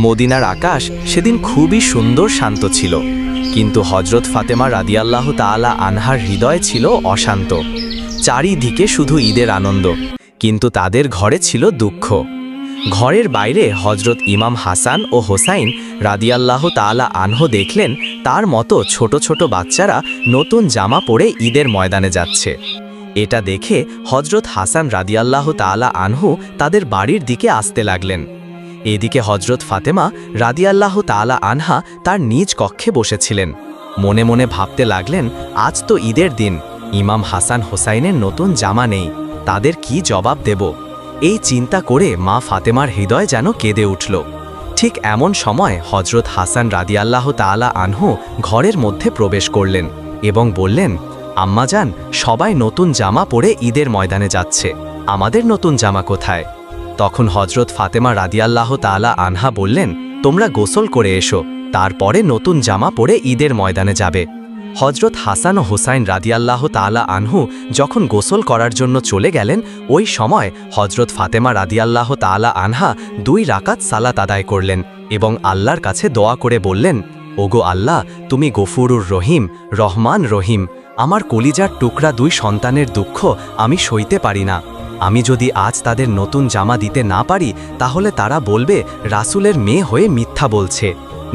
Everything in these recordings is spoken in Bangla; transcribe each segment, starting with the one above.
মদিনার আকাশ সেদিন খুবই সুন্দর শান্ত ছিল, কিন্তু হজরত ফাতেমা রাদিয়াল্লাহু তাআলা আনহার হৃদয় ছিল অশান্ত। চারিদিকে শুধু ঈদের আনন্দ, কিন্তু তাদের ঘরে ছিল দুঃখ। ঘরের বাইরে হজরত ইমাম হাসান ও হোসাইন রাদিয়াল্লাহু তাআলা আনহু দেখলেন তার মতো ছোট ছোট বাচ্চারা নতুন জামা পরে ঈদের ময়দানে যাচ্ছে। এটা দেখে হজরত হাসান রাদিয়াল্লাহু তাআলা আনহু তাদের বাড়ির দিকে আসতে লাগলেন। এদিকে হজরত ফাতেমা রাদিয়াল্লাহু তাআলা আনহা তার নিজ কক্ষে বসেছিলেন। মনে মনে ভাবতে লাগলেন, আজ তো ঈদের দিন, ইমাম হাসান হোসাইনের নতুন জামা নেই, তাদের কি জবাব দেব? এই চিন্তা করে মা ফাতেমার হৃদয় যেন কেঁদে উঠল। ঠিক এমন সময় হজরত হাসান রাদিয়াল্লাহু তাআলা আনহু ঘরের মধ্যে প্রবেশ করলেন এবং বললেন, আম্মাজান, সবাই নতুন জামা পরে ঈদের ময়দানে যাচ্ছে, আমাদের নতুন জামা কোথায়? তখন হজরত ফাতেমা রাদিয়াল্লাহু তাআলা আনহা বললেন, তোমরা গোসল করে এসো, তারপরে নতুন জামা পরে ঈদের ময়দানে যাবে। হজরত হাসান ও হোসাইন রাদিয়াল্লাহু তাআলা আনহু যখন গোসল করার জন্য চলে গেলেন, ওই সময় হজরত ফাতেমা রাদিয়াল্লাহু তাআলা আনহা 2 রাকাত সালাত আদায় করলেন এবং আল্লাহর কাছে দোয়া করে বললেন, ওগো আল্লাহ, তুমি গফুরুর রহিম, রহমান রহিম, আমার কলিজার টুকরা 2 সন্তানের দুঃখ আমি সইতে পারি না। আমি যদি আজ তাদের নতুন জামা দিতে না পারি, তাহলে তারা বলবে রাসূলের মেয়ে হয়ে মিথ্যা বলছে।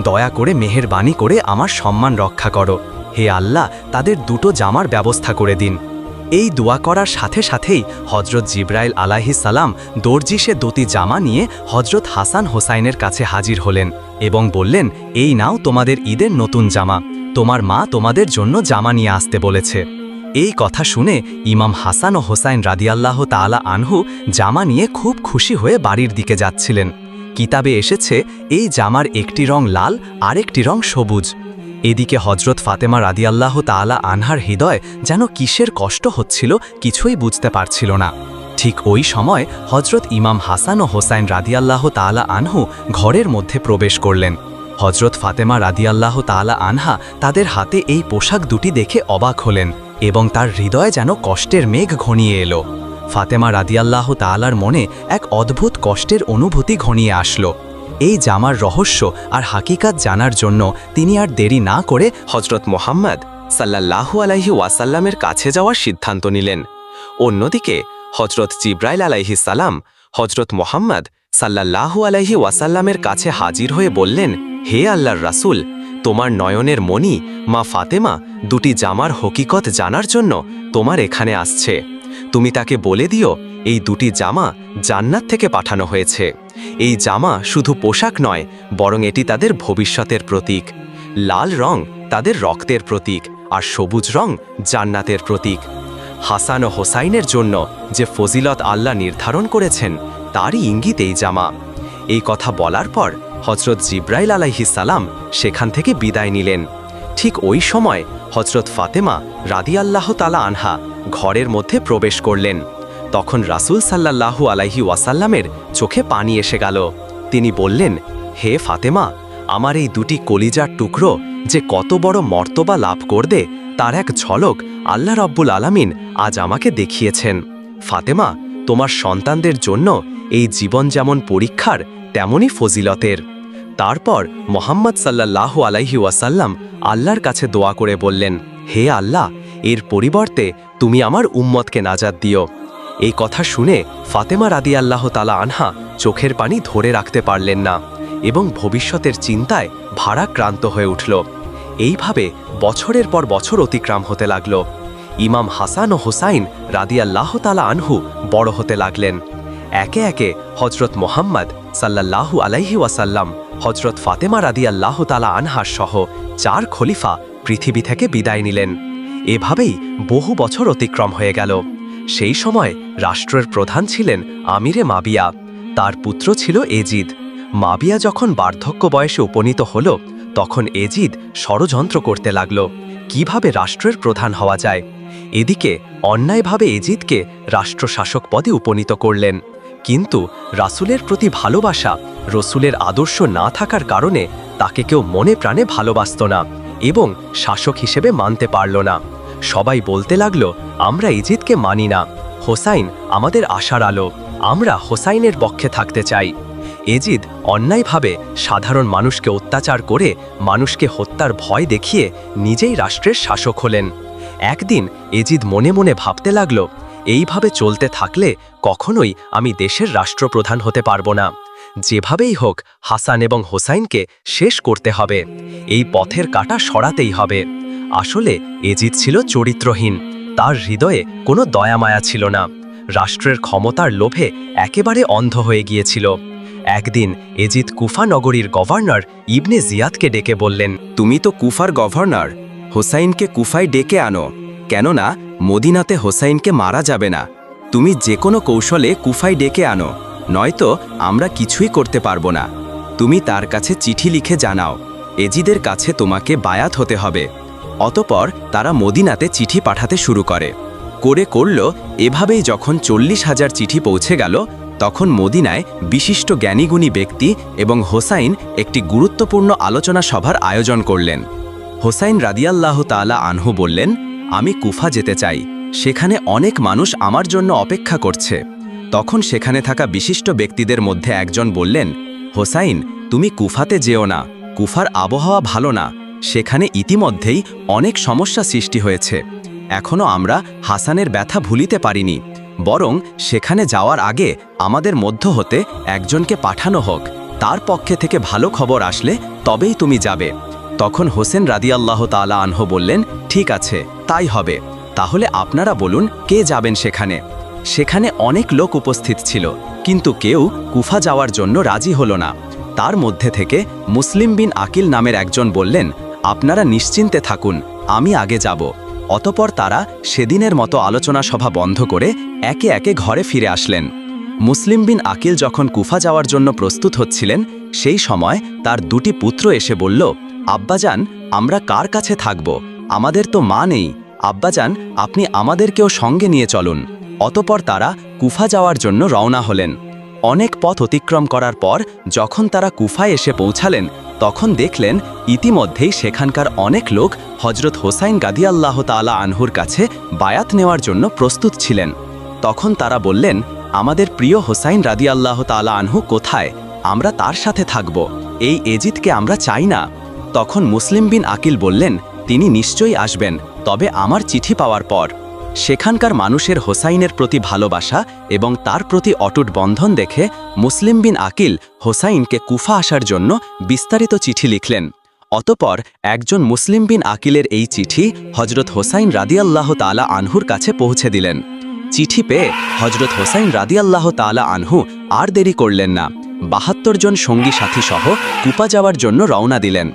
দয়া করে মেহেরবানি করে আমার সম্মান রক্ষা করো। হে আল্লাহ, তাদের 2টো জামার ব্যবস্থা করে দিন। এই দোয়া করার সাথে সাথেই হজরত জিবরাইল আলাইহিস সালাম দর্জি সে 2টি জামা নিয়ে হজরত হাসান হোসাইনের কাছে হাজির হলেন এবং বললেন, এই নাও তোমাদের ঈদের নতুন জামা, তোমার মা তোমাদের জন্য জামা নিয়ে আসতে বলেছে। এই কথা শুনে ইমাম হাসান ও হোসাইন রাদিয়াল্লাহু তাআলা আনহু জামা নিয়ে খুব খুশি হয়ে বাড়ির দিকে যাচ্ছিলেন। কিতাবে এসেছে, এই জামার একটি রং লাল, আরেকটি রং সবুজ। এদিকে হজরত ফাতেমা রাদিয়াল্লাহু তাআলা আনহার হৃদয় যেন কিসের কষ্ট হচ্ছিল কিছুই বুঝতে পারছিল না। ঠিক ওই সময় হজরত ইমাম হাসান ও হোসাইন রাদিয়াল্লাহু তাআলা আনহু ঘরের মধ্যে প্রবেশ করলেন। হজরত ফাতেমা রাদিয়াল্লাহু তাআলা আনহা তাদের হাতে এই পোশাক দুটি দেখে অবাক হলেন এবং তার হৃদয়ে যেন কষ্টের মেঘ ঘনিয়ে এলো। ফাতেমা রাদিয়াল্লাহু তাআলার মনে এক অদ্ভুত কষ্টের অনুভূতি ঘনিয়ে আসলো। এই জামার রহস্য আর হাকিকাত জানার জন্য তিনি আর দেরি না করে হজরত মুহাম্মদ সাল্লাল্লাহু আলাইহি ওয়াসাল্লামের কাছে যাওয়ার সিদ্ধান্ত নিলেন। অন্যদিকে হজরত জিবরাইল আলাইহিস সালাম হজরত মুহাম্মদ সাল্লাল্লাহু আলাইহি ওয়াসাল্লামের কাছে হাজির হয়ে বললেন, হে আল্লাহর রাসূল, তোমার নয়নের মণি মা ফাতেমা 2টি জামার হকিকত জানার জন্য তোমার এখানে আসছে। তুমি তাকে বলে দিও, এই 2টি জামা জান্নাত থেকে পাঠানো হয়েছে। এই জামা শুধু পোশাক নয়, বরং এটি তাদের ভবিষ্যতের প্রতীক। লাল রং তাদের রক্তের প্রতীক, আর সবুজ রং জান্নাতের প্রতীক। হাসান ও হোসাইনের জন্য যে ফজিলত আল্লাহ নির্ধারণ করেছেন, তারই ইঙ্গিত এই জামা। এই কথা বলার পর হজরত জিবরাইল আলাইহিস সালাম সেখান থেকে বিদায় নিলেন। ঠিক ওই সময় হজরত ফাতেমা রাদিয়াল্লাহু তাআলা আনহা ঘরের মধ্যে প্রবেশ করলেন। তখন রাসূল সাল্লাল্লাহু আলাইহি ওয়াসাল্লামের চোখে পানি এসে গেল। তিনি বললেন, হে ফাতেমা, আমার এই 2টি কলিজার টুকরো যে কত বড় মর্তবা লাভ করবে, তার এক ঝলক আল্লাহ রাব্বুল আলামিন আজ আমাকে দেখিয়েছেন। ফাতেমা, তোমার সন্তানদের জন্য এই জীবন যেমন পরীক্ষার, তেমনই ফজিলতের। তারপর মুহাম্মদ সাল্লাল্লাহু আলাইহি ওয়াসাল্লাম আল্লাহর কাছে দোয়া করে বললেন, হে আল্লাহ, এর পরিবর্তে তুমি আমার উম্মতকে নাজাত দিও। এই কথা শুনে ফাতেমা রাদিয়াল্লাহু তাআলা আনহা চোখের পানি ধরে রাখতে পারলেন না এবং ভবিষ্যতের চিন্তায় ভারাক্রান্ত হয়ে উঠল। এইভাবে বছরের পর বছর অতিক্রম হতে লাগল। ইমাম হাসান ও হোসাইন রাদিয়াল্লাহু তাআলা আনহু বড় হতে লাগলেন। একে একে হজরত মুহাম্মদ সাল্লাল্লাহু আলাইহি ওয়াসাল্লাম হজরত ফাতেমা রাদিয়াল্লাহু তাআলা আনহা সহ 4 খলিফা পৃথিবী থেকে বিদায় নিলেন। এভাবেই বহু বছর অতিক্রম হয়ে গেল। সেই সময় রাষ্ট্রের প্রধান ছিলেন আমিরে মাবিয়া, তার পুত্র ছিল এজিদ। মাবিয়া যখন বার্ধক্য বয়সে উপনীত হল, তখন এজিদ ষড়যন্ত্র করতে লাগল কিভাবে রাষ্ট্রের প্রধান হওয়া যায়। এদিকে অন্যায়ভাবে এজিদকে রাষ্ট্রশাসক পদে উপনীত করলেন, কিন্তু রাসূলের প্রতি ভালোবাসা, রসূলের আদর্শ না থাকার কারণে তাকে কেউ মনে প্রাণে ভালোবাসত না এবং শাসক হিসেবে মানতে পারল না। সবাই বলতে লাগলো, আমরা এজিদকে মানি না, হোসাইন আমাদের আশার আলো, আমরা হোসাইনের পক্ষে থাকতে চাই। এজিদ অন্যায়ভাবে সাধারণ মানুষকে অত্যাচার করে মানুষকে হত্যার ভয় দেখিয়ে নিজেই রাষ্ট্রের শাসক হলেন। একদিন এজিদ মনে মনে ভাবতে লাগল, এইভাবে চলতে থাকলে কখনোই আমি দেশের রাষ্ট্রপ্রধান হতে পারব না। যেভাবেই হোক হাসান এবং হোসাইনকে শেষ করতে হবে, এই পথের কাঁটা সরাতেই হবে। আসলে এজিদ ছিল চরিত্রহীন, তার হৃদয়ে কোনো দয়ামায়া ছিল না, রাষ্ট্রের ক্ষমতার লোভে একেবারে অন্ধ হয়ে গিয়েছিল। একদিন এজিদ কুফা নগরীর গভর্নর ইবনে জিয়াদকে ডেকে বললেন, তুমি তো কুফার গভর্নর, হোসাইনকে কুফায় ডেকে আনো, কেননা মদিনাতে হোসাইনকে মারা যাবে না। তুমি যে কোনো কৌশলে কুফায় ডেকে আনো, নয়তো আমরা কিছুই করতে পারবো না। তুমি তার কাছে চিঠি লিখে জানাও এজিদের কাছে তোমাকে বায়াত হতে হবে। অতপর তারা মদিনাতে চিঠি পাঠাতে শুরু করল। এভাবেই যখন 40,000 চিঠি পৌঁছে গেল, তখন মদিনায় বিশিষ্ট জ্ঞানীগুণী ব্যক্তি এবং হোসাইন একটি গুরুত্বপূর্ণ আলোচনা সভার আয়োজন করলেন। হোসাইন রাদিয়াল্লাহু তাআলা আনহু বললেন, আমি কুফা যেতে চাই, সেখানে অনেক মানুষ আমার জন্য অপেক্ষা করছে। তখন সেখানে থাকা বিশিষ্ট ব্যক্তিদের মধ্যে একজন বললেন, হোসাইন, তুমি কুফাতে যেও না, কুফার আবহাওয়া ভালো না, সেখানে ইতিমধ্যেই অনেক সমস্যা সৃষ্টি হয়েছে। এখনও আমরা হাসানের ব্যথা ভুলিতে পারিনি, বরং সেখানে যাওয়ার আগে আমাদের মধ্য হতে একজনকে পাঠানো হোক, তার পক্ষে থেকে ভালো খবর আসলে তবেই তুমি যাবে। তখন হোসেন রাদিয়াল্লাহু তাআলা আনহু বললেন, ঠিক আছে, তাই হবে। তাহলে আপনারা বলুন কে যাবেন সেখানে। সেখানে অনেক লোক উপস্থিত ছিল, কিন্তু কেউ কুফা যাওয়ার জন্য রাজি হলো না। তার মধ্যে থেকে মুসলিম বিন আকিল নামের একজন বললেন, আপনারা নিশ্চিন্তে থাকুন, আমি আগে যাব। অতপর তারা সেদিনের মতো আলোচনা সভা বন্ধ করে একে একে ঘরে ফিরে আসলেন। মুসলিম বিন আকিল যখন কুফা যাওয়ার জন্য প্রস্তুত হচ্ছিলেন, সেই সময় তার দুটি পুত্র এসে বলল, আব্বাজান, আমরা কার কাছে থাকব? আমাদের তো মা নেই। আব্বাজান, আপনি আমাদেরকেও সঙ্গে নিয়ে চলুন। অতপর তারা কুফা যাওয়ার জন্য রওনা হলেন। অনেক পথ অতিক্রম করার পর যখন তারা কুফায় এসে পৌঁছালেন, তখন দেখলেন ইতিমধ্যেই সেখানকার অনেক লোক হজরত হোসাইন রাদিয়াল্লাহু তাআলা আনহুর কাছে বায়াত নেওয়ার জন্য প্রস্তুত ছিলেন। তখন তারা বললেন, আমাদের প্রিয় হোসাইন রাদিয়াল্লাহু তাআলা আনহু কোথায়? আমরা তার সাথে থাকব, এই এজিদকে আমরা চাই না। তখন মুসলিম বিন আকিল বললেন, তিনি নিশ্চয়ই আসবেন, তবে আমার চিঠি পাওয়ার পর। সেখানকার মানুষের হোসাইনের প্রতি ভালোবাসা এবং তার প্রতি অটুট বন্ধন দেখে মুসলিম বিন আকিল হোসাইনকে কুফা আসার জন্য বিস্তারিত চিঠি লিখলেন। অতপর একজন মুসলিম বিন আকিলের এই চিঠি হজরত হোসাইন রাদিয়াল্লাহু তাআলা আনহুর কাছে পৌঁছে দিলেন। চিঠি পেয়ে হজরত হোসাইন রাদিয়াল্লাহু তাআলা আনহু আর দেরি করলেন না, 72 জন সঙ্গী সাথী সহ কুফা যাওয়ার জন্য রওনা দিলেন।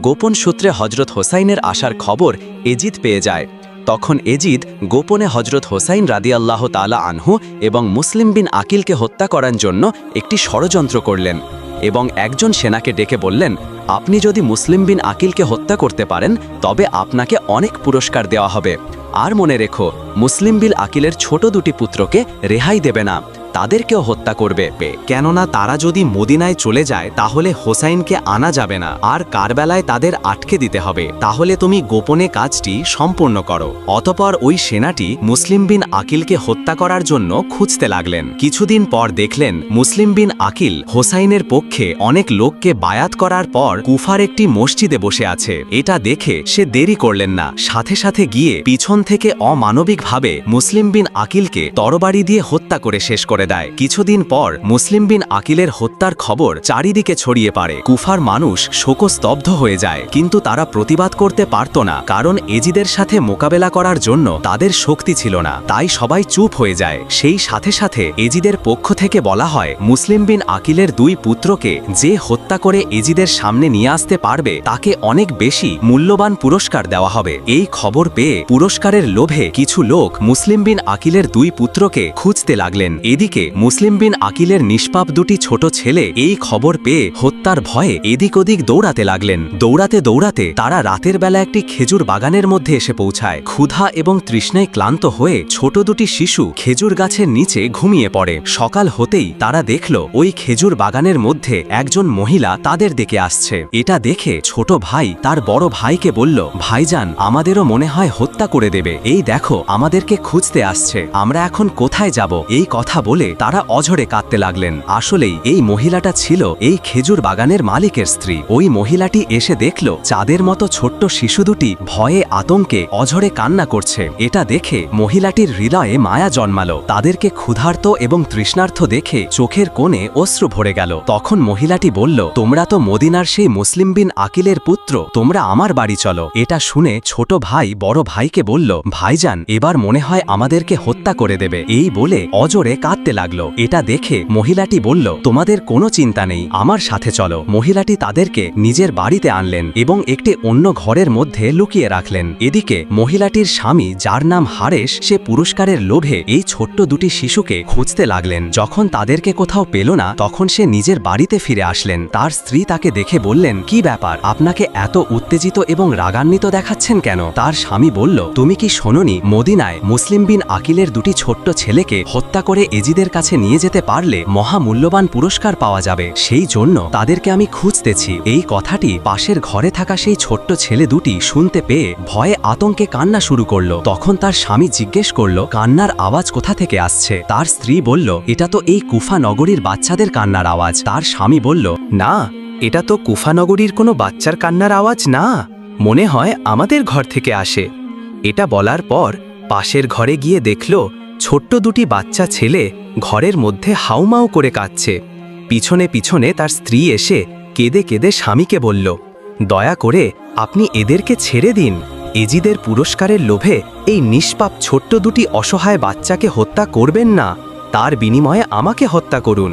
গোপন সূত্রে হজরত হোসাইনের আসার খবর এজিদ পেয়ে যায়। তখন এজিদ গোপনে হজরত হোসাইন রাদিয়াল্লাহু তাআলা আনহু এবং মুসলিম বিন আকিলকে হত্যা করার জন্য একটি ষড়যন্ত্র করলেন এবং একজন সেনাকে ডেকে বললেন, আপনি যদি মুসলিম বিন আকিলকে হত্যা করতে পারেন তবে আপনাকে অনেক পুরস্কার দেওয়া হবে। আর মনে রেখো, মুসলিম বিন আকিলের ছোট দুটি পুত্রকে রেহাই দেবে না, তাদেরকেও হত্যা করবে, কেননা তারা যদি মদিনায় চলে যায় তাহলে হোসাইনকে আনা যাবে না, আর কারবালায় তাদের আটকে দিতে হবে। তাহলে তুমি গোপনে কাজটি সম্পূর্ণ করো। অতপর ওই সেনাটি মুসলিম বিন আকিলকে হত্যা করার জন্য খুঁজতে লাগলেন। কিছুদিন পর দেখলেন মুসলিম বিন আকিল হোসাইনের পক্ষে অনেক লোককে বায়াত করার পর কুফার একটি মসজিদে বসে আছে। এটা দেখে সে দেরি করলেন না, সাথে সাথে গিয়ে পিছন থেকে অমানবিকভাবে মুসলিম বিন আকিলকে তরবারি দিয়ে হত্যা করে শেষ করে দেয়। কিছুদিন পর মুসলিম বিন আকিলের হত্যার খবর চারিদিকে ছড়িয়ে পড়ে। কুফার মানুষ শোকস্তব্ধ হয়ে যায়, কিন্তু তারা প্রতিবাদ করতে পারত না, কারণ এজিদের সাথে মোকাবেলা করার জন্য তাদের শক্তি ছিল না, তাই সবাই চুপ হয়ে যায়। সেই সাথে সাথে এজিদের পক্ষ থেকে বলা হয়, মুসলিম বিন আকিলের দুই পুত্রকে যে হত্যা করে এজিদের সামনে নিয়ে আসতে পারবে তাকে অনেক বেশি মূল্যবান পুরস্কার দেওয়া হবে। এই খবর পেয়ে পুরস্কারের লোভে কিছু লোক মুসলিম বিন আকিলের দুই পুত্রকে খুঁজতে লাগলেন। এদিকে মুসলিম বিন আকিলের নিষ্পাপ দুটি ছোট ছেলে এই খবর পেয়ে হত্যার ভয়ে এদিক ওদিক দৌড়াতে লাগলেন। দৌড়াতে দৌড়াতে তারা রাতের বেলা একটি খেজুর বাগানের মধ্যে এসে পৌঁছায়। ক্ষুধা এবং তৃষ্ণায় ক্লান্ত হয়ে ছোট দুটি শিশু খেজুর গাছের নিচে ঘুমিয়ে পড়ে। সকাল হতেই তারা দেখল ওই খেজুর বাগানের মধ্যে একজন মহিলা তাদের দিকে আসছে। এটা দেখে ছোট ভাই তার বড় ভাইকে বলল, ভাইজান, আমাদেরও মনে হয় হত্যা করে দেবে, এই দেখো আমাদেরকে খুঁজতে আসছে, আমরা এখন কোথায় যাব? এই কথা বলে বলে তারা অঝরে কাঁদতে লাগলেন। আসলেই এই মহিলাটা ছিল এই খেজুর বাগানের মালিকের স্ত্রী। ওই মহিলাটি এসে দেখল চাঁদের মতো ছোট্ট শিশু দুটি ভয়ে আতঙ্কে অঝরে কান্না করছে। এটা দেখে মহিলাটির হৃদয়ে মায়া জন্মালো। তাদেরকে ক্ষুধার্ত এবং তৃষ্ণার্থ দেখে চোখের কোণে অশ্রু ভরে গেল। তখন মহিলাটি বলল, তোমরা তো মদিনার সেই মুসলিম বিন আকিলের পুত্র, তোমরা আমার বাড়ি চলো। এটা শুনে ছোট ভাই বড় ভাইকে বলল, ভাইজান এবার মনে হয় আমাদেরকে হত্যা করে দেবে। এই বলে অজরে কাঁদতে লাগলো। এটা দেখে মহিলাটি বলল, তোমাদের কোনো চিন্তা নেই, আমার সাথে চলো। মহিলাটি তাদেরকে নিজের বাড়িতে আনলেন এবং একটি অন্য ঘরের মধ্যে লুকিয়ে রাখলেন। এদিকে মহিলাটির স্বামী, যার নাম হারেশ, সে পুরস্কারের লোভে এই ছোট্ট দুটি শিশুকে খুঁজতে লাগলেন। যখন তাদেরকে কোথাও পেল না, তখন সে নিজের বাড়িতে ফিরে আসলেন। তার স্ত্রী তাকে দেখে বললেন, কি ব্যাপার, আপনাকে এত উত্তেজিত এবং রাগান্বিত দেখাচ্ছেন কেন? তার স্বামী বলল, তুমি কি শোনোনি মদিনায় মুসলিম বিন আকিলের দুটি ছোট্ট ছেলেকে হত্যা করে এজিদের কাছে নিয়ে যেতে পারলে মহামূল্যবান পুরস্কার পাওয়া যাবে, সেই জন্য তাদেরকে আমি খুঁজতেছি। এই কথাটি পাশের ঘরে থাকা সেই ছোট্ট ছেলে দুটি শুনতে পেয়ে ভয়ে আতঙ্কে কান্না শুরু করলো। তখন তার স্বামী জিজ্ঞেস করল, কান্নার আওয়াজ কোথা থেকে আসছে? তার স্ত্রী বলল, এটা তো এই কুফা নগরীর বাচ্চাদের কান্নার আওয়াজ। তার স্বামী বলল, না, এটা তো কুফা নগরীর কোনো বাচ্চার কান্নার আওয়াজ না, মনে হয় আমাদের ঘর থেকে আসে। এটা বলার পর পাশের ঘরে গিয়ে দেখল ছোট্ট দুটি বাচ্চা ছেলে ঘরের মধ্যে হাউমাউ করে কাঁদছে। পিছনে পিছনে তার স্ত্রী এসে কেঁদে কেঁদে স্বামীকে বলল, দয়া করে আপনি এদেরকে ছেড়ে দিন। এজিদের পুরস্কারের লোভে এই নিষ্পাপ ছোট্ট দুটি অসহায় বাচ্চাকে হত্যা করবেন না, তার বিনিময়ে আমাকে হত্যা করুন।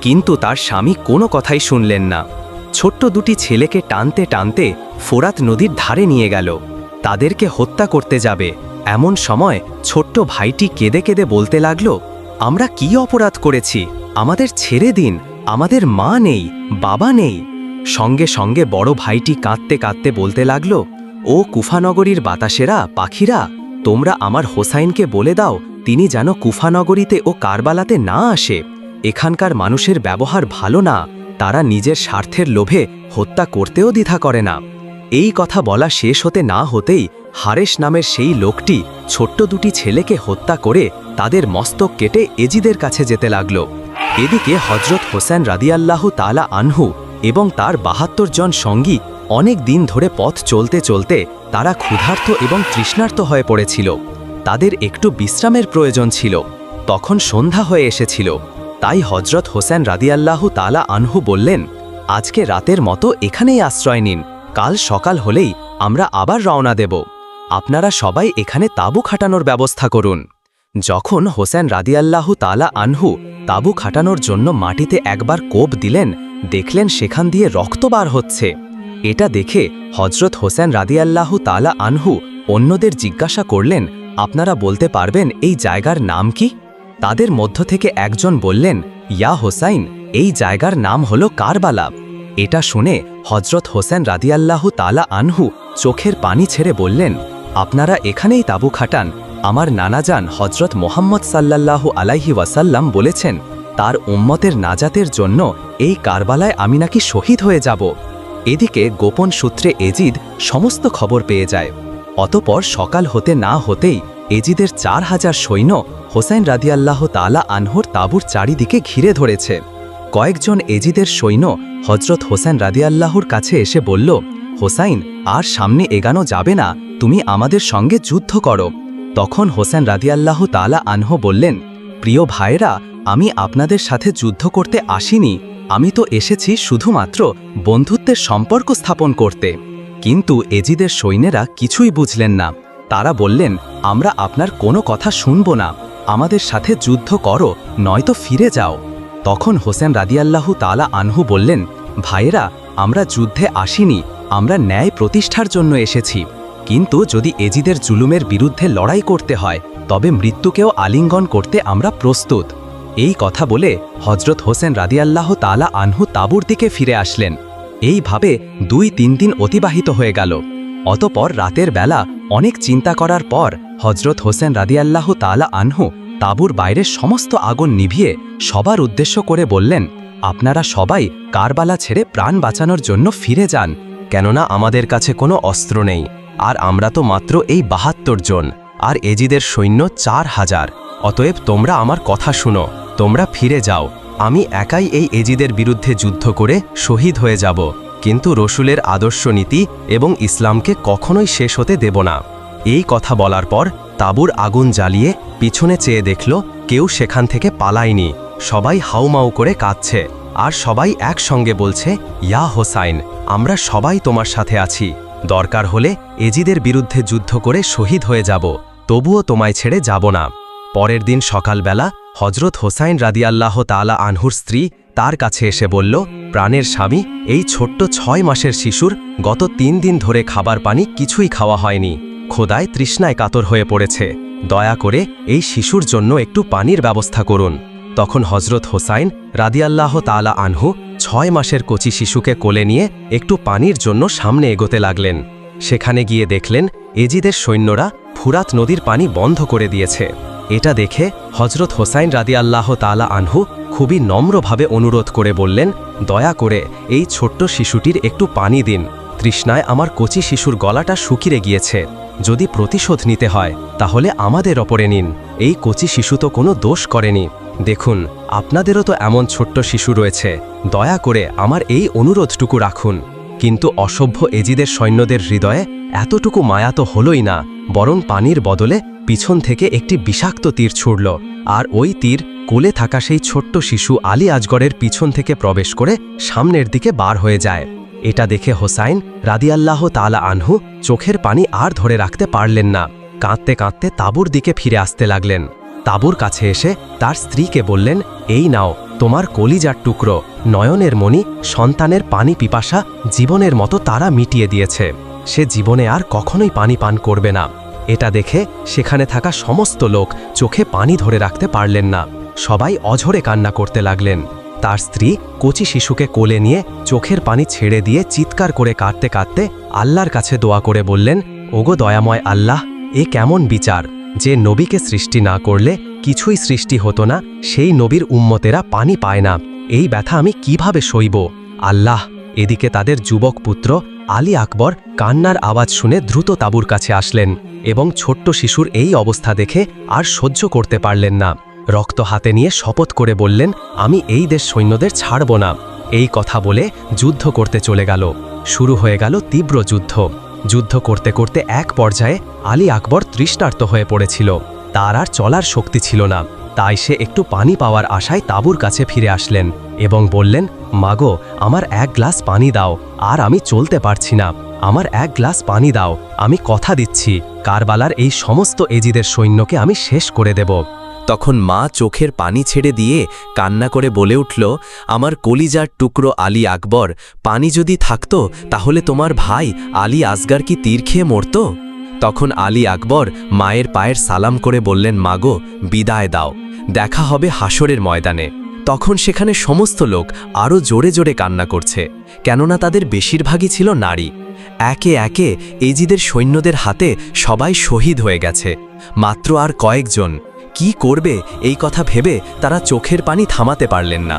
কিন্তু তার স্বামী কোনো কথাই শুনলেন না। ছোট্ট দুটি ছেলেকে টানতে টানতে ফোরাত নদীর ধারে নিয়ে গেল, তাদেরকে হত্যা করতে যাবে। এমন সময় ছোট্ট ভাইটি কেঁদে কেঁদে বলতে লাগল, আমরা কি অপরাধ করেছি, আমাদের ছেড়ে দিন, আমাদের মা নেই, বাবা নেই। সঙ্গে সঙ্গে বড় ভাইটি কাঁদতে কাঁদতে বলতে লাগল, ও কুফানগরীর বাতাসেরা, পাখিরা, তোমরা আমার হোসাইনকে বলে দাও তিনি যেন কুফানগরীতে ও কারবালাতে না আসে। এখানকার মানুষের ব্যবহার ভালো না, তারা নিজের স্বার্থের লোভে হত্যা করতেও দ্বিধা করে না। এই কথা বলা শেষ হতে না হতেই হারেশ নামের সেই লোকটি ছোট্ট দুটি ছেলেকে হত্যা করে তাদের মস্তক কেটে এজিদের কাছে যেতে লাগল। এদিকে হজরত হোসেন রাদিয়াল্লাহু তাআলা আনহু এবং তার ৭২ জন সঙ্গী অনেক দিন ধরে পথ চলতে চলতে তারা ক্ষুধার্ত এবং তৃষ্ণার্ত হয়ে পড়েছিল। তাদের একটু বিশ্রামের প্রয়োজন ছিল। তখন সন্ধ্যা হয়ে এসেছিল। তাই হজরত হোসেন রাদিয়াল্লাহু তাআলা আনহু বললেন, আজকে রাতের মতো এখানেই আশ্রয় নিন, কাল সকাল হলেই আমরা আবার রওনা দেব। আপনারা সবাই এখানে তাঁবু খাটানোর ব্যবস্থা করুন। যখন হোসেন রাদিয়াল্লাহু তাআলা আনহু তাঁবু খাটানোর জন্য মাটিতে একবার কোপ দিলেন, দেখলেন সেখান দিয়ে রক্ত বার হচ্ছে। এটা দেখে হজরত হোসেন রাদিয়াল্লাহু তাআলা আনহু অন্যদের জিজ্ঞাসা করলেন, আপনারা বলতে পারবেন এই জায়গার নাম কি? তাদের মধ্য থেকে একজন বললেন, ইয়া হোসাইন, এই জায়গার নাম হলো কারবালা। এটা শুনে হজরত হোসেন রাদিয়াল্লাহু তাআলা আনহু চোখের পানি ছেড়ে বললেন, আপনারা এখানেই তাঁবু খাটান। আমার নানাজান হজরত মোহাম্মদ সাল্লাল্লাহু আলাইহি ওয়াসাল্লাম বলেছেন, তার উম্মতের নাজাতের জন্য এই কারবালায় আমি নাকি শহীদ হয়ে যাব। এদিকে গোপন সূত্রে এজিদ সমস্ত খবর পেয়ে যায়। অতপর সকাল হতে না হতেই এজিদের ৪,০০০ সৈন্য হোসেন রাদিয়াল্লাহু তাআলা আনহুর তাঁবুর চারিদিকে ঘিরে ধরেছে। কয়েকজন এজিদের সৈন্য হজরত হোসেন রাদিয়াল্লাহুর কাছে এসে বলল, হোসাইন, আর সামনে এগানো যাবে না, তুমি আমাদের সঙ্গে যুদ্ধ করো। তখন হোসেন রাদিয়াল্লাহু তাআলা আনহু বললেন, প্রিয় ভাইরা, আমি আপনাদের সাথে যুদ্ধ করতে আসিনি, আমি তো এসেছি শুধুমাত্র বন্ধুত্বের সম্পর্ক স্থাপন করতে। কিন্তু এজিদের সৈন্যেরা কিছুই বুঝলেন না। তারা বললেন, আমরা আপনার কোনো কথা শুনব না, আমাদের সাথে যুদ্ধ করো, নয়তো ফিরে যাও। তখন হোসেন রাদিয়াল্লাহু তাআলা আনহু বললেন, ভাইয়েরা, আমরা যুদ্ধে আসিনি, আমরা ন্যায় প্রতিষ্ঠার জন্য এসেছি। কিন্তু যদি এজিদের জুলুমের বিরুদ্ধে লড়াই করতে হয়, তবে মৃত্যুকেও আলিঙ্গন করতে আমরা প্রস্তুত। এই কথা বলে হজরত হোসেন রাদিয়াল্লাহু তাআলা আনহু তাঁবুর দিকে ফিরে আসলেন। এইভাবে ২-৩ দিন অতিবাহিত হয়ে গেল। অতপর রাতের বেলা অনেক চিন্তা করার পর হজরত হোসেন রাদিয়াল্লাহু তাআলা আনহু তাঁবুর বাইরের সমস্ত আগুন নিভিয়ে সবার উদ্দেশ্য করে বললেন, আপনারা সবাই কারবালা ছেড়ে প্রাণ বাঁচানোর জন্য ফিরে যান, কেননা আমাদের কাছে কোনো অস্ত্র নেই, আর আমরা তো মাত্র এই ৭২ জন, আর এজিদের সৈন্য ৪,০০০। অতএব তোমরা আমার কথা শুনো, তোমরা ফিরে যাও, আমি একাই এই এজিদের বিরুদ্ধে যুদ্ধ করে শহীদ হয়ে যাব, কিন্তু রসুলের আদর্শ নীতি এবং ইসলামকে কখনোই শেষ হতে দেব না। এই কথা বলার পর তাঁবুর আগুন জ্বালিয়ে পিছনে চেয়ে দেখল কেউ সেখান থেকে পালায়নি। সবাই হাউমাউ করে কাঁদছে, আর সবাই একসঙ্গে বলছে, ইয়া হোসাইন, আমরা সবাই তোমার সাথে আছি, দরকার হলে এজিদের বিরুদ্ধে যুদ্ধ করে শহীদ হয়ে যাব, তবুও তোমায় ছেড়ে যাব না। পরের দিন সকালবেলা হজরত হোসাইন রাদিয়াল্লাহু তাআলা আনহুর স্ত্রী তার কাছে এসে বলল, প্রাণের স্বামী, এই ছোট্ট 6 মাসের শিশুর গত 3 দিন ধরে খাবার পানি কিছুই খাওয়া হয়নি, ক্ষুধায় তৃষ্ণায় কাতর হয়ে পড়েছে, দয়া করে এই শিশুর জন্য একটু পানির ব্যবস্থা করুন। তখন হজরত হোসাইন রাদিয়াল্লাহু তাআলা আনহু 6 মাসের কচি শিশুকে কোলে নিয়ে একটু পানির জন্য সামনে এগোতে লাগলেন। সেখানে গিয়ে দেখলেন এজিদের সৈন্যরা ফুরাত নদীর পানি বন্ধ করে দিয়েছে। এটা দেখে হজরত হোসাইন রাদিয়াল্লাহু তাআলা আনহু খুবই নম্রভাবে অনুরোধ করে বললেন, দয়া করে এই ছোট্ট শিশুটির একটু পানি দিন, তৃষ্ণায় আমার কচি শিশুর গলাটা শুকিয়ে গিয়েছে, যদি প্রতিশোধ নিতে হয় তাহলে আমাদের ওপরে নিন, এই কচি শিশু তো কোনো দোষ করেনি, দেখুন আপনাদেরও তো এমন ছোট্ট শিশু রয়েছে, দয়া করে আমার এই অনুরোধটুকু রাখুন। কিন্তু অসভ্য এজিদের সৈন্যদের হৃদয়ে এতটুকু মায়া তো হলই না, বরং পানির বদলে পিছন থেকে একটি বিষাক্ত তীর ছুড়ল, আর ওই তীর কোলে থাকা সেই ছোট্ট শিশু আলী আজগরের পিছন থেকে প্রবেশ করে সামনের দিকে বার হয়ে যায়। এটা দেখে হোসাইন রাদিয়াল্লাহু তাআলা আনহু চোখের পানি আর ধরে রাখতে পারলেন না, কাঁদতে কাঁদতে তাঁবুর দিকে ফিরে আসতে লাগলেন। তাঁবুর কাছে এসে তার স্ত্রীকে বললেন, এই নাও তোমার কলিজার টুকরো, নয়নের মণি, সন্তানের পানি পিপাসা জীবনের মতো তারা মিটিয়ে দিয়েছে, সে জীবনে আর কখনোই পানি পান করবে না। এটা দেখে সেখানে থাকা সমস্ত লোক চোখে পানি ধরে রাখতে পারলেন না, সবাই অঝরে কান্না করতে লাগলেন। তার স্ত্রী কচি শিশুকে কোলে নিয়ে চোখের পানি ছেড়ে দিয়ে চিৎকার করে কাঁদতে কাঁদতে আল্লাহর কাছে দোয়া করে বললেন, ওগো দয়াময় আল্লাহ, এ কেমন বিচার, যে নবীকে সৃষ্টি না করলে কিছুই সৃষ্টি হতো না, সেই নবীর উম্মতেরা পানি পায় না, এই ব্যথা আমি কিভাবে সইব। আল্লাহ। এদিকে তাদের যুবক পুত্র আলী আকবর কান্নার আওয়াজ শুনে দ্রুত তাঁবুর কাছে আসলেন এবং ছোট্ট শিশুর এই অবস্থা দেখে আর সহ্য করতে পারলেন না। রক্ত হাতে নিয়ে শপথ করে বললেন, আমি এই দেশ সৈন্যদের ছাড়ব না। এই কথা বলে যুদ্ধ করতে চলে গেল। শুরু হয়ে গেল তীব্র যুদ্ধ। যুদ্ধ করতে করতে এক পর্যায়ে আলী আকবর তৃষ্ণার্ত হয়ে পড়েছিল, তার আর চলার শক্তি ছিল না। তাই সে একটু পানি পাওয়ার আশায় তাঁবুর কাছে ফিরে আসলেন এবং বললেন, মাগো, আমার 1 গ্লাস পানি দাও, আর আমি চলতে পারছি না, আমার 1 গ্লাস পানি দাও, আমি কথা দিচ্ছি কারবালার এই সমস্ত এজিদের সৈন্যকে আমি শেষ করে দেব। তখন মা চোখের পানি ছেড়ে দিয়ে কান্না করে বলে উঠল, আমার কলিজার টুকরো আলী আকবর, পানি যদি থাকতো তাহলে তোমার ভাই আলী আসগার কি তীর খেয়ে মরত? তখন আলী আকবর মায়ের পায়ের সালাম করে বললেন, মাগো, বিদায় দাও, দেখা হবে হাসরের ময়দানে। তখন সেখানে সমস্ত লোক আরও জোরে জোরে কান্না করছে, কেননা তাদের বেশিরভাগই ছিল নারী। একে একে এজিদের সৈন্যদের হাতে সবাই শহীদ হয়ে গেছে, মাত্র আর কয়েকজন। কি করবে এই কথা ভেবে তারা চোখের পানি থামাতে পারলেন না।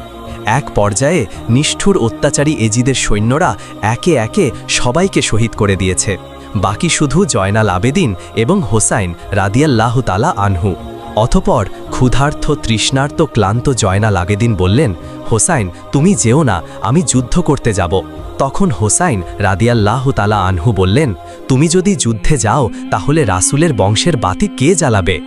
এক পর্যায়ে নিষ্ঠুর অত্যাচারী এজিদের সৈন্যরা একে একে সবাইকে শহীদ করে দিয়েছে, বাকি শুধু জয়নাল আবেদিন এবং হোসাইন রাদিয়াল্লাহু তাআলা আনহু। অতঃপর ক্ষুধার্ত তৃষ্ণার্ত ক্লান্ত জয়নাল আবেদিন বললেন, হোসাইন, তুমি যেও না, আমি যুদ্ধ করতে যাব। তখন হোসাইন রাদিয়াল্লাহু তাআলা আনহু বললেন, তুমি যদি যুদ্ধে যাও তাহলে রাসূলের বংশের বাতি কে জ্বালাবে?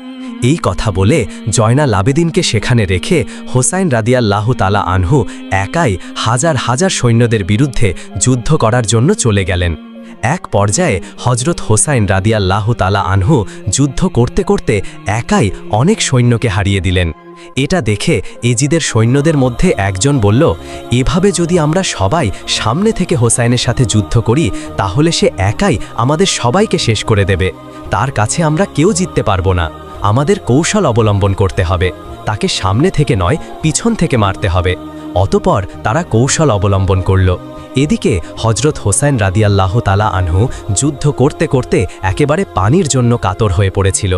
এই কথা বলে জয়নাল আবেদিনকে সেখানে রেখে হোসাইন রাদিয়াল্লাহু তাআলা আনহু একাই হাজার হাজার সৈন্যদের বিরুদ্ধে যুদ্ধ করার জন্য চলে গেলেন। এক পর্যায়ে হজরত হোসাইন রাদিয়াল্লাহু তাআলা আনহু যুদ্ধ করতে করতে একাই অনেক সৈন্যকে হারিয়ে দিলেন। এটা দেখে এজিদের সৈন্যদের মধ্যে একজন বলল, এভাবে যদি আমরা সবাই সামনে থেকে হোসাইনের সাথে যুদ্ধ করি তাহলে সে একাই আমাদের সবাইকে শেষ করে দেবে, তার কাছে আমরা কেউ জিততে পারবো না। আমাদের কৌশল অবলম্বন করতে হবে, তাকে সামনে থেকে নয় পিছন থেকে মারতে হবে। অতঃপর তারা কৌশল অবলম্বন করল। এদিকে হজরত হোসাইন রাদিয়াল্লাহু তাআলা আনহু যুদ্ধ করতে করতে একেবারে পানির জন্য কাতর হয়ে পড়েছিল,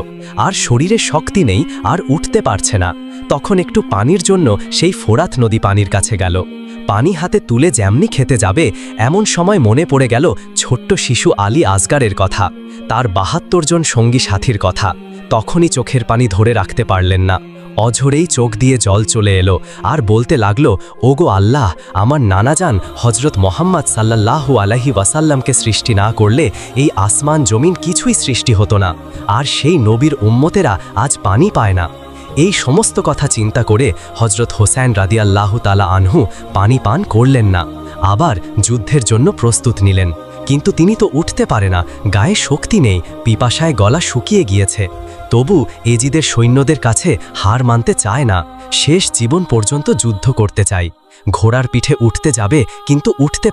আর শরীরে শক্তি নেই, আর উঠতে পারছে না। তখন একটু পানির জন্য সেই ফোরাত নদী পানির কাছে গেল। পানি হাতে তুলে যেমনি খেতে যাবে এমন সময় মনে পড়ে গেল ছোট্ট শিশু আলী আসগারের কথা, তার ৭২ জন সঙ্গী সাথীর কথা। তখনই চোখের পানি ধরে রাখতে পারলেন না, অঝরেই চোখ দিয়ে জল চলে এলো আর বলতে লাগলো, ওগো আল্লাহ, আমার নানাজান হজরত মোহাম্মদ সাল্লাল্লাহু আলাইহি ওয়াসাল্লামকে সৃষ্টি না করলে এই আসমান জমিন কিছুই সৃষ্টি হতো না, আর সেই নবীর উম্মতেরা আজ পানি পায় না। এই সমস্ত কথা চিন্তা করে হজরত হোসেন রাদিয়াল্লাহু তাআলা আনহু পানি পান করলেন না, আবার যুদ্ধের জন্য প্রস্তুত নিলেন। কিন্তু তিনি তো উঠতে পারে না, গায়ে শক্তি নেই, পিপাসায় গলা শুকিয়ে গিয়েছে। তবু এজিদের সৈন্যদের কাছে হার মানতে চায় না, শেষ জীবন পর্যন্ত যুদ্ধ করতে চায়। ঘোড়ার পিঠে উঠতে যাবে কিন্তু উঠতে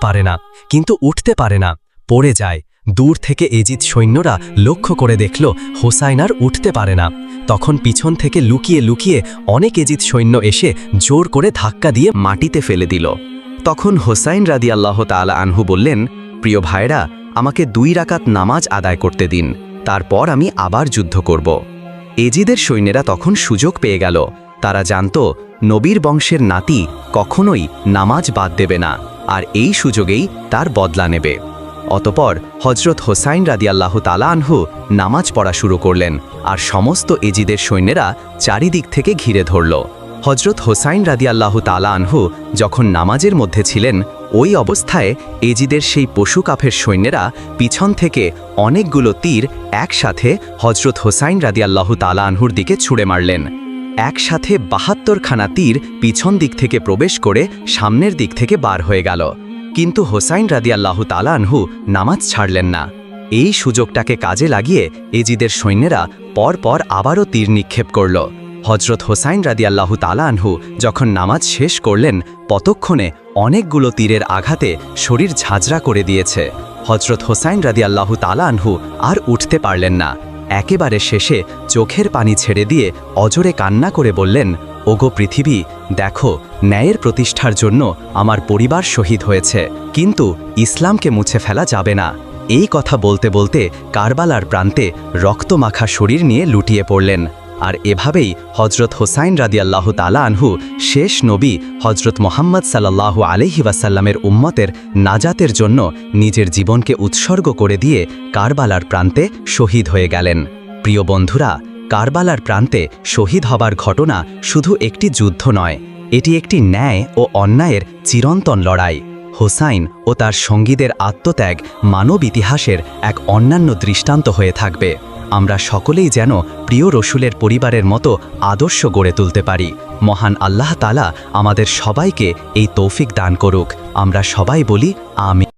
পারে না, পড়ে যায়। দূর থেকে এজিদ সৈন্যরা লক্ষ্য করে দেখল হোসাইন আর উঠতে পারে না। তখন পিছন থেকে লুকিয়ে লুকিয়ে অনেক এজিদ সৈন্য এসে জোর করে ধাক্কা দিয়ে মাটিতে ফেলে দিল। তখন হোসাইন রাদিয়াল্লাহু তাআলা আনহু বললেন, প্রিয় ভাইরা, আমাকে 2 রাকাত নামাজ আদায় করতে দিন, তারপর আমি আবার যুদ্ধ করব। এজিদের সৈন্যেরা তখন সুযোগ পেয়ে গেল। তারা জানত নবীর বংশের নাতি কখনোই নামাজ বাদ দেবে না, আর এই সুযোগেই তার বদলা নেবে। অতপর হজরত হোসাইন রাদিয়াল্লাহু তাআলা আনহু নামাজ পড়া শুরু করলেন, আর সমস্ত এজিদের সৈন্যেরা চারিদিক থেকে ঘিরে ধরল। হজরত হোসাইন রাদিয়াল্লাহু তাআলা আনহু যখন নামাজের মধ্যে ছিলেন, ওই অবস্থায় এজিদের সেই পশু কাফের সৈন্যেরা পিছন থেকে অনেকগুলো তীর একসাথে হজরত হোসাইন রাদিয়াল্লাহু তাআলা আনহুর দিকে ছুঁড়ে মারলেন। একসাথে 72খানা তীর পিছন দিক থেকে প্রবেশ করে সামনের দিক থেকে বার হয়ে গেল। কিন্তু হোসাইন রাদিয়াল্লাহু তাআলা আনহু নামাজ ছাড়লেন না। এই সুযোগটাকে কাজে লাগিয়ে এজিদের সৈন্যেরা পরপর আবারও তীর নিক্ষেপ করল। হজরত হোসাইন রাদিয়াল্লাহু তাআলা আনহু যখন নামাজ শেষ করলেন, ততক্ষণে অনেকগুলো তীরের আঘাতে শরীর ঝাঁঝরা করে দিয়েছে। হজরত হোসাইন রাদিয়াল্লাহু তাআলা আনহু আর উঠতে পারলেন না। একেবারে শেষে চোখের পানি ছেড়ে দিয়ে অজরে কান্না করে বললেন, ওগো পৃথিবী, দেখো, ন্যায়ের প্রতিষ্ঠার জন্য আমার পরিবার শহীদ হয়েছে, কিন্তু ইসলামকে মুছে ফেলা যাবে না। এই কথা বলতে বলতে কারবালার প্রান্তে রক্তমাখা শরীর নিয়ে লুটিয়ে পড়লেন। আর এভাবেই হজরত হোসাইন রাদিয়াল্লাহু তাআলা আনহু শেষ নবী হজরত মোহাম্মদ সাল্লাল্লাহু আলাইহি ওয়াসাল্লামের উম্মতের নাজাতের জন্য নিজের জীবনকে উৎসর্গ করে দিয়ে কারবালার প্রান্তে শহীদ হয়ে গেলেন। প্রিয় বন্ধুরা, কারবালার প্রান্তে শহীদ হবার ঘটনা শুধু একটি যুদ্ধ নয়, এটি একটি ন্যায় ও অন্যায়ের চিরন্তন লড়াই। হোসাইন ও তার সঙ্গীদের আত্মত্যাগ মানব ইতিহাসের এক অন্যান্য দৃষ্টান্ত হয়ে থাকবে। আমরা সকলেই যেন প্রিয় রসুলের পরিবারের মতো আদর্শ গড়ে তুলতে পারি। মহান আল্লাহ তাআলা আমাদের সবাইকে এই তৌফিক দান করুক। আমরা সবাই বলি আমিন।